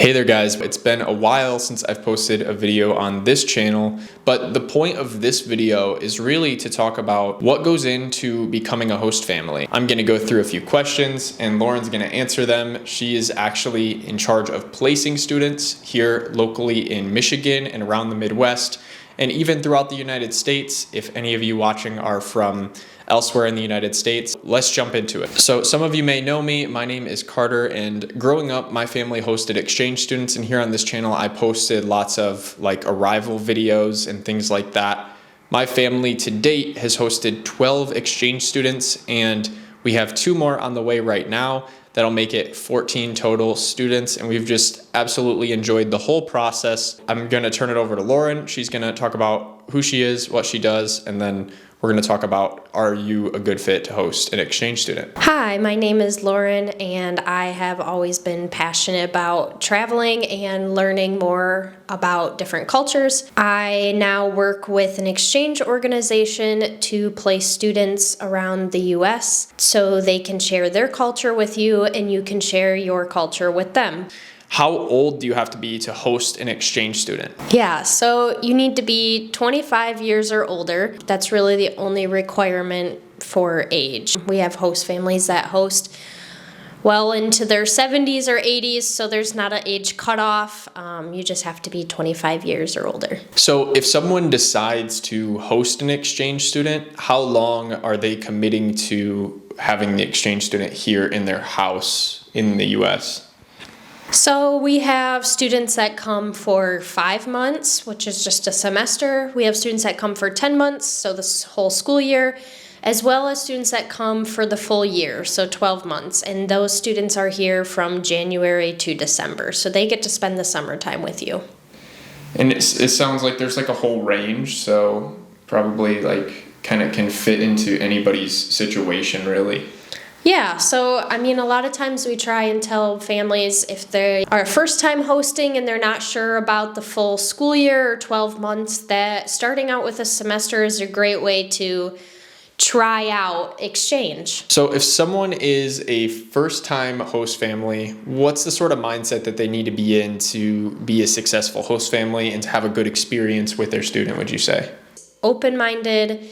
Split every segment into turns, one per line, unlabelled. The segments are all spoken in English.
Hey there guys, it's been a while since I've posted a video on this channel, but the point of this video is really to talk about what goes into becoming a host family. I'm gonna go through a few questions and Lauren's gonna answer them. She is actually in charge of placing students here locally in Michigan and around the Midwest, and even throughout the United States. If any of you watching are from elsewhere in the United States, let's jump into it. So some of you may know me. My name is Carter, and growing up, my family hosted exchange students, and here on this channel, I posted lots of arrival videos and things like that. My family to date has hosted 12 exchange students, and we have 2 more on the way right now. That'll make it 14 total students, and we've just absolutely enjoyed the whole process. I'm gonna turn it over to Lauren. She's gonna talk about who she is, what she does, and then we're going to talk about, are you a good fit to host an exchange student?
Hi, my name is Lauren, and I have always been passionate about traveling and learning more about different cultures. I now work with an exchange organization to place students around the US so they can share their culture with you and you can share your culture with them.
How old do you have to be to host an exchange student?
Yeah, so you need to be 25 years or older. That's really the only requirement for age. We have host families that host well into their 70s or 80s, so there's not an age cutoff. You just have to be 25 years or older.
So if someone decides to host an exchange student, how long are they committing to having the exchange student here in their house in the US?
So we have students that come for 5 months, which is just a semester. We have students that come for 10 months, so this whole school year, as well as students that come for the full year, so 12 months. And those students are here from January to December, so they get to spend the summertime with you.
And it sounds like there's a whole range, so probably kind of can fit into anybody's situation really.
Yeah, so I mean, a lot of times we try and tell families if they are first time hosting and they're not sure about the full school year or 12 months, that starting out with a semester is a great way to try out exchange.
So if someone is a first time host family, what's the sort of mindset that they need to be in to be a successful host family and to have a good experience with their student, would you say?
Open-minded,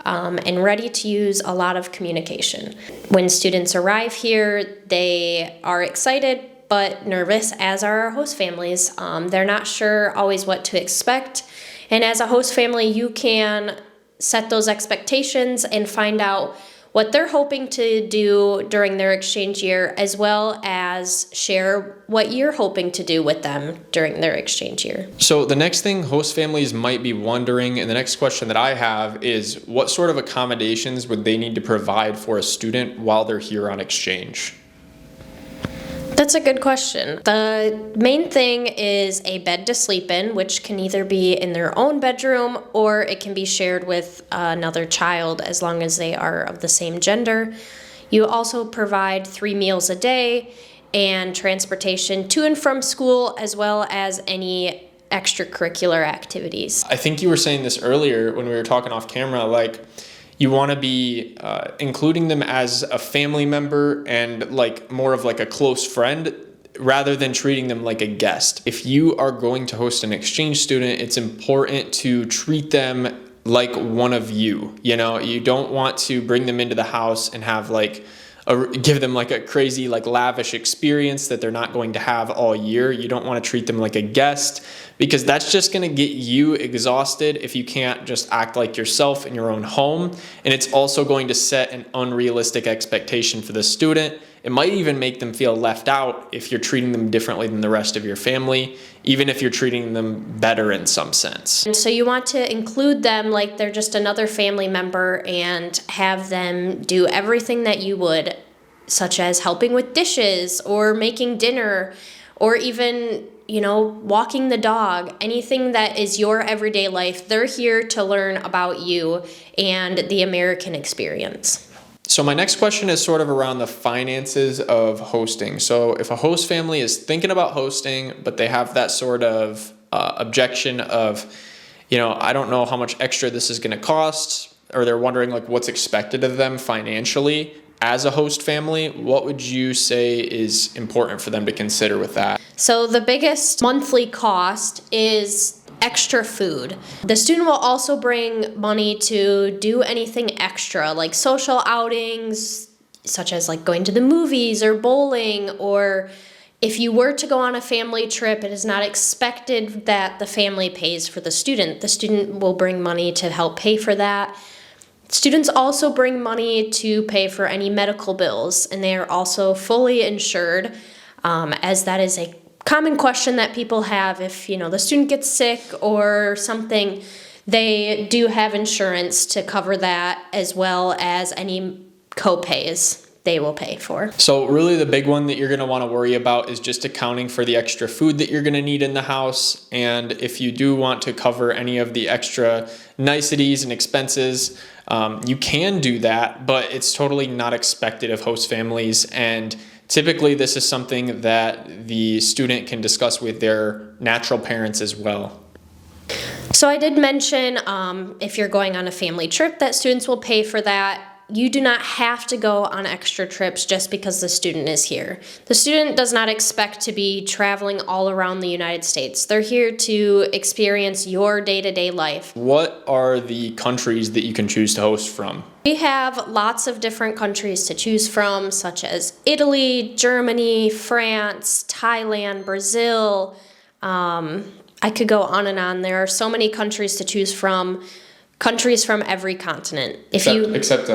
and ready to use a lot of communication. When students arrive here, they are excited but nervous, as are our host families. They're not sure always what to expect. And as a host family, you can set those expectations and find out what they're hoping to do during their exchange year, as well as share what you're hoping to do with them during their exchange year.
So the next thing host families might be wondering, and the next question that I have is, what sort of accommodations would they need to provide for a student while they're here on exchange?
That's a good question. The main thing is a bed to sleep in, which can either be in their own bedroom or it can be shared with another child as long as they are of the same gender. You also provide 3 meals a day and transportation to and from school, as well as any extracurricular activities.
I think you were saying this earlier when we were talking off camera, you want to be including them as a family member and more of a close friend rather than treating them like a guest. If you are going to host an exchange student, it's important to treat them like one of you. You know, you don't want to bring them into the house and have give them a crazy lavish experience that they're not going to have all year. You don't want to treat them like a guest, because that's just going to get you exhausted if you can't just act like yourself in your own home. And it's also going to set an unrealistic expectation for the student. It might even make them feel left out if you're treating them differently than the rest of your family, even if you're treating them better in some sense.
And so you want to include them like they're just another family member and have them do everything that you would, such as helping with dishes or making dinner or even, walking the dog. Anything that is your everyday life, they're here to learn about you and the American experience.
So my next question is sort of around the finances of hosting. So if a host family is thinking about hosting, but they have that sort of objection of, I don't know how much extra this is going to cost, or they're wondering what's expected of them financially as a host family, what would you say is important for them to consider with that?
So the biggest monthly cost is extra food. The student will also bring money to do anything extra, like social outings, such as like going to the movies or bowling, or if you were to go on a family trip, it is not expected that the family pays for the student. The student will bring money to help pay for that. Students also bring money to pay for any medical bills, and they are also fully insured, as that is a common question that people have. If the student gets sick or something, they do have insurance to cover that, as well as any co-pays they will pay for.
So really the big one that you're going to want to worry about is just accounting for the extra food that you're going to need in the house. And if you do want to cover any of the extra niceties and expenses, you can do that, but it's totally not expected of host families. And typically this is something that the student can discuss with their natural parents as well.
So I did mention if you're going on a family trip that students will pay for that. You do not have to go on extra trips just because the student is here. The student does not expect to be traveling all around the United States. They're here to experience your day-to-day life.
What are the countries that you can choose to host from?
We have lots of different countries to choose from, such as Italy, Germany, France, Thailand, Brazil. I could go on and on. There are so many countries to choose from. Countries from every continent.
Except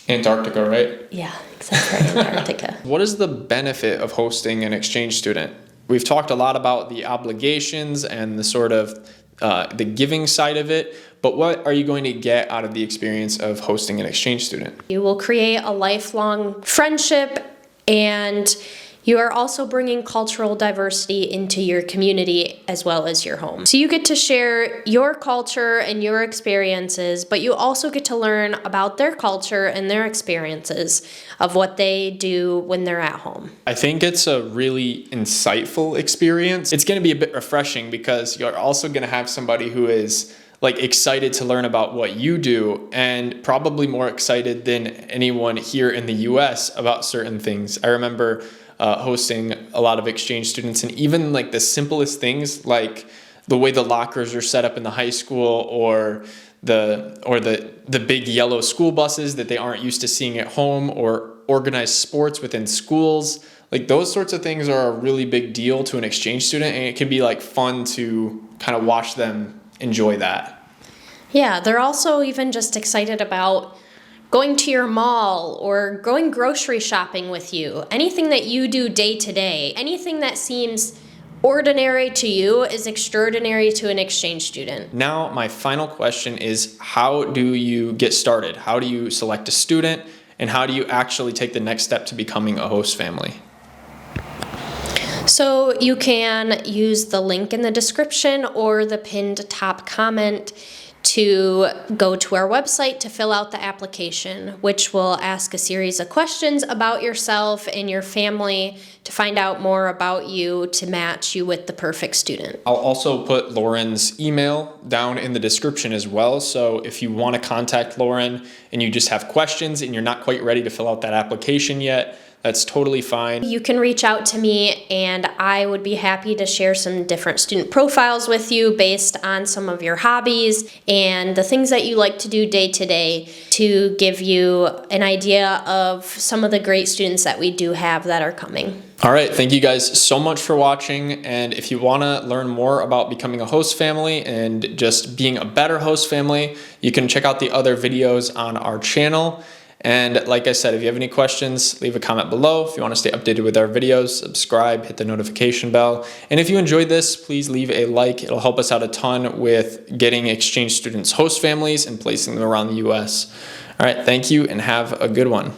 Antarctica, right?
Yeah, except for Antarctica.
What is the benefit of hosting an exchange student? We've talked a lot about the obligations and the sort of the giving side of it, but what are you going to get out of the experience of hosting an exchange student?
You will create a lifelong friendship, and you are also bringing cultural diversity into your community as well as your home. So you get to share your culture and your experiences, but you also get to learn about their culture and their experiences of what they do when they're at home.
I think it's a really insightful experience. It's going to be a bit refreshing because you're also going to have somebody who is excited to learn about what you do, and probably more excited than anyone here in the US about certain things. I remember hosting a lot of exchange students, and even the simplest things, like the way the lockers are set up in the high school, or the big yellow school buses that they aren't used to seeing at home, or organized sports within schools. Those sorts of things are a really big deal to an exchange student, and it can be fun to kind of watch them enjoy that.
Yeah, they're also even just excited about going to your mall or going grocery shopping with you. Anything that you do day to day, anything that seems ordinary to you is extraordinary to an exchange student.
Now, my final question is, how do you get started? How do you select a student, and how do you actually take the next step to becoming a host family?
So you can use the link in the description or the pinned top comment to go to our website to fill out the application, which will ask a series of questions about yourself and your family to find out more about you to match you with the perfect student.
I'll also put Lauren's email down in the description as well. So if you want to contact Lauren and you just have questions and you're not quite ready to fill out that application yet, that's totally fine.
You can reach out to me, and I would be happy to share some different student profiles with you based on some of your hobbies and the things that you like to do day to day, to give you an idea of some of the great students that we do have that are coming.
All right, thank you guys so much for watching. And if you want to learn more about becoming a host family and just being a better host family, you can check out the other videos on our channel. And like I said, if you have any questions, leave a comment below. If you want to stay updated with our videos, subscribe, hit the notification bell. And if you enjoyed this, please leave a like. It'll help us out a ton with getting exchange students host families and placing them around the US. All right, thank you and have a good one.